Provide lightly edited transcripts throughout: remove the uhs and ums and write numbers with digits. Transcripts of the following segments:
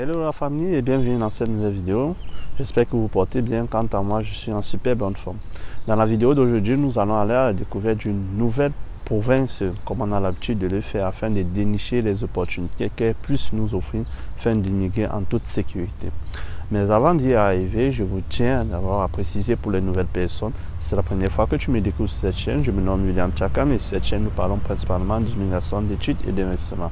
Hello la famille et bienvenue dans cette nouvelle vidéo. J'espère que vous vous portez bien. Quant à moi, je suis en super bonne forme. Dans la vidéo d'aujourd'hui, nous allons aller à la découverte d'une nouvelle province, comme on a l'habitude de le faire, afin de dénicher les opportunités qu'elle puisse nous offrir, afin d'immigrer en toute sécurité. Mais avant d'y arriver, je vous tiens d'abord à préciser pour les nouvelles personnes, si c'est la première fois que tu me découvres sur cette chaîne, je me nomme William Chakam et sur cette chaîne nous parlons principalement d'immigration, d'études et d'investissement.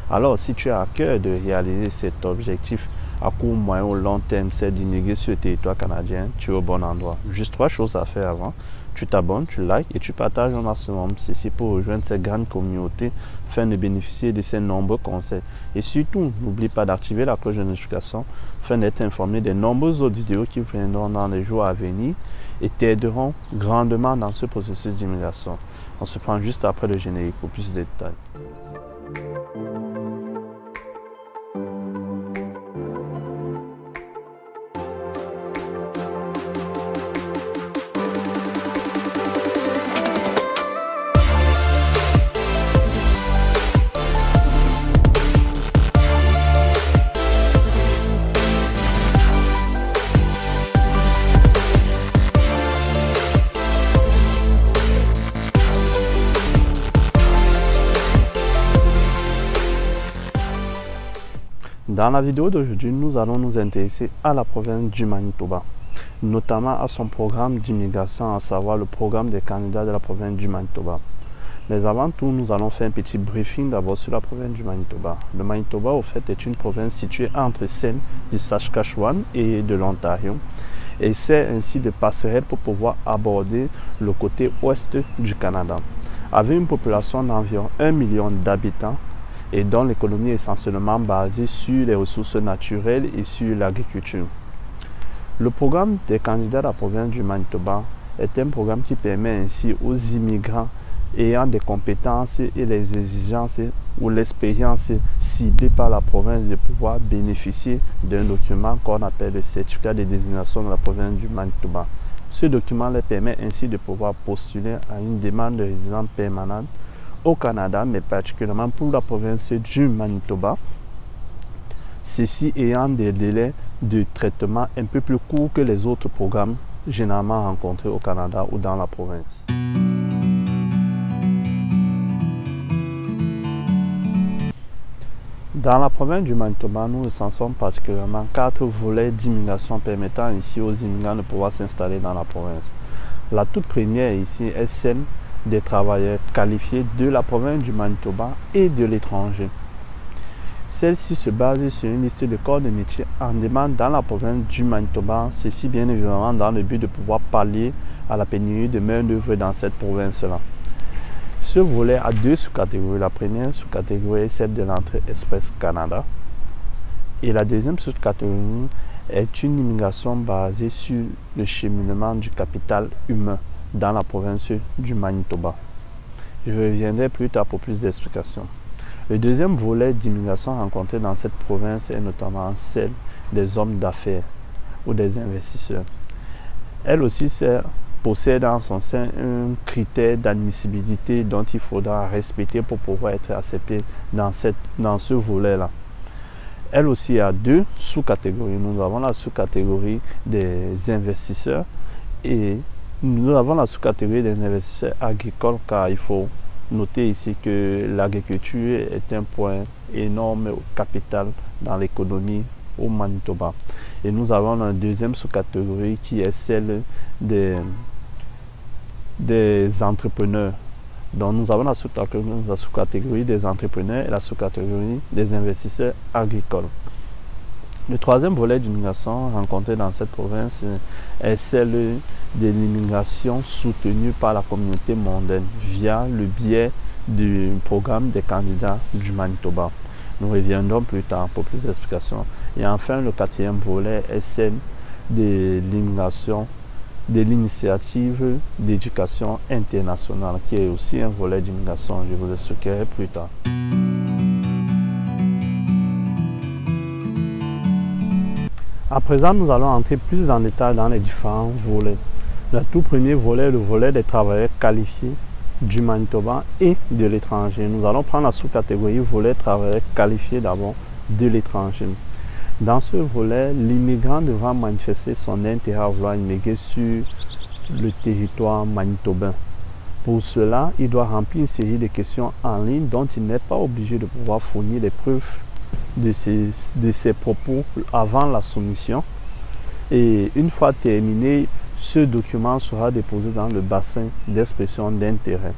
Alors, si tu as à cœur de réaliser cet objectif à court, moyen ou long terme, c'est d'immigrer sur le territoire canadien, tu es au bon endroit. Juste 3 choses à faire avant. Tu t'abonnes, tu likes et tu partages au maximum. Ceci pour rejoindre cette grande communauté afin de bénéficier de ces nombreux conseils. Et surtout, n'oublie pas d'activer la cloche de notification afin d'être informé des nombreuses autres vidéos qui viendront dans les jours à venir et t'aideront grandement dans ce processus d'immigration. On se prend juste après le générique pour plus de détails. Dans la vidéo d'aujourd'hui, nous allons nous intéresser à la province du Manitoba, notamment à son programme d'immigration, à savoir le programme des candidats de la province du Manitoba. Mais avant tout, nous allons faire un petit briefing d'abord sur la province du Manitoba. Le Manitoba, au fait, est une province située entre celle du Saskatchewan et de l'Ontario et sert ainsi de passerelle pour pouvoir aborder le côté ouest du Canada. Avec une population d'environ 1 million d'habitants, et dont l'économie est essentiellement basée sur les ressources naturelles et sur l'agriculture. Le programme des candidats de la province du Manitoba est un programme qui permet ainsi aux immigrants ayant des compétences et les exigences ou l'expérience ciblée par la province de pouvoir bénéficier d'un document qu'on appelle le certificat de désignation de la province du Manitoba. Ce document leur permet ainsi de pouvoir postuler à une demande de résidence permanente au Canada, mais particulièrement pour la province du Manitoba, ceci ayant des délais de traitement un peu plus courts que les autres programmes généralement rencontrés au Canada ou dans la province. Dans la province du Manitoba, nous recensons particulièrement 4 volets d'immigration permettant ici aux immigrants de pouvoir s'installer dans la province. La toute première ici est celle des travailleurs qualifiés de la province du Manitoba et de l'étranger. Celle-ci se base sur une liste de corps de métiers en demande dans la province du Manitoba, ceci bien évidemment dans le but de pouvoir pallier à la pénurie de main-d'œuvre dans cette province-là. Ce volet a 2 sous-catégories. La première sous-catégorie est celle de l'entrée Express Canada et la deuxième sous-catégorie est une immigration basée sur le cheminement du capital humain dans la province du Manitoba. Je reviendrai plus tard pour plus d'explications. Le deuxième volet d'immigration rencontré dans cette province est notamment celle des hommes d'affaires ou des investisseurs. Elle aussi possède en son sein un critère d'admissibilité dont il faudra respecter pour pouvoir être accepté dans ce volet-là. Elle aussi a 2 sous-catégories. Nous avons la sous-catégorie des investisseurs et nous avons la sous-catégorie des investisseurs agricoles, car il faut noter ici que l'agriculture est un point énorme capital dans l'économie au Manitoba. Et nous avons la deuxième sous-catégorie qui est celle des entrepreneurs. Donc nous avons la sous-catégorie des entrepreneurs et la sous-catégorie des investisseurs agricoles. Le troisième volet d'immigration rencontré dans cette province est celle de l'immigration soutenue par la communauté mondaine via le biais du programme des candidats du Manitoba. Nous reviendrons plus tard pour plus d'explications. Et enfin, le quatrième volet est celle de l'immigration de l'initiative d'éducation internationale, qui est aussi un volet d'immigration. Je vous expliquerai plus tard. À présent, nous allons entrer plus en détail dans les différents volets. Le tout premier volet est le volet des travailleurs qualifiés du Manitoba et de l'étranger. Nous allons prendre la sous-catégorie volet travailleurs qualifiés d'abord de l'étranger. Dans ce volet, l'immigrant devra manifester son intérêt à vouloir immigrer sur le territoire manitobain. Pour cela, il doit remplir une série de questions en ligne dont il n'est pas obligé de pouvoir fournir les preuves de ses propos avant la soumission. Et une fois terminé, ce document sera déposé dans le bassin d'expression d'intérêt.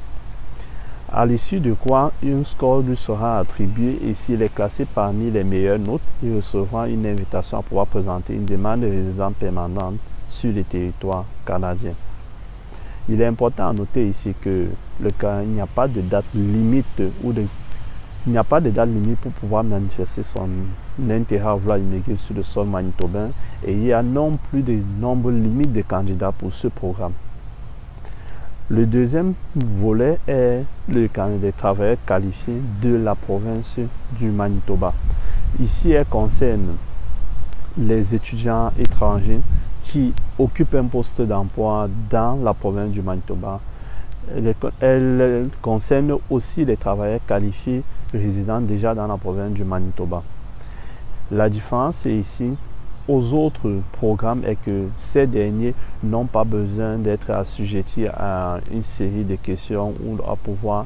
À l'issue de quoi, un score lui sera attribué et s'il est classé parmi les meilleures notes, il recevra une invitation à pouvoir présenter une demande de résidence permanente sur le territoire canadien. Il est important à noter ici que il n'y a pas de date limite il n'y a pas de date limite pour pouvoir manifester son intérêt à vouloir immigrer sur le sol manitobain et il y a non plus de nombre limite de candidats pour ce programme. Le deuxième volet est le carnet des travailleurs qualifiés de la province du Manitoba. Ici, elle concerne les étudiants étrangers qui occupent un poste d'emploi dans la province du Manitoba. Elle concerne aussi les travailleurs qualifiés résidant déjà dans la province du Manitoba. La différence ici aux autres programmes est que ces derniers n'ont pas besoin d'être assujettis à une série de questions ou à pouvoir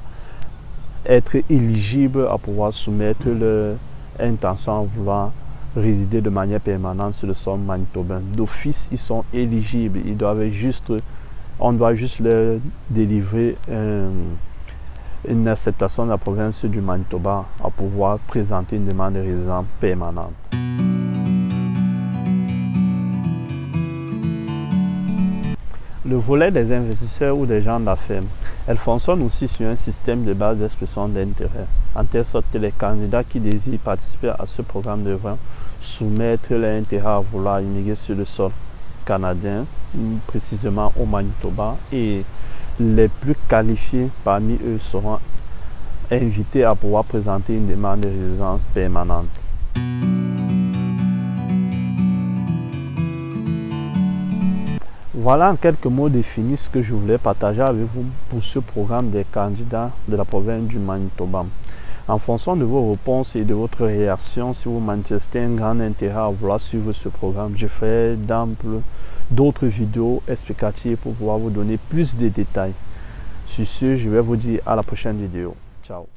être éligibles à pouvoir soumettre leur intention à vouloir résider de manière permanente sur le sol manitobain. D'office, ils sont éligibles. On doit juste leur délivrer une acceptation de la province du Manitoba à pouvoir présenter une demande de résidence permanente. Le volet des investisseurs ou des gens d'affaires, elle fonctionne aussi sur un système de base d'expression d'intérêt, en telle sorte que les candidats qui désirent participer à ce programme devront soumettre leur intérêt à vouloir immigrer sur le sol canadien, précisément au Manitoba, et les plus qualifiés parmi eux seront invités à pouvoir présenter une demande de résidence permanente. Voilà en quelques mots définis ce que je voulais partager avec vous pour ce programme des candidats de la province du Manitoba. En fonction de vos réponses et de votre réaction, si vous manifestez un grand intérêt à vouloir suivre ce programme, je ferai d'autres vidéos explicatives pour pouvoir vous donner plus de détails. Sur ce, je vais vous dire à la prochaine vidéo. Ciao.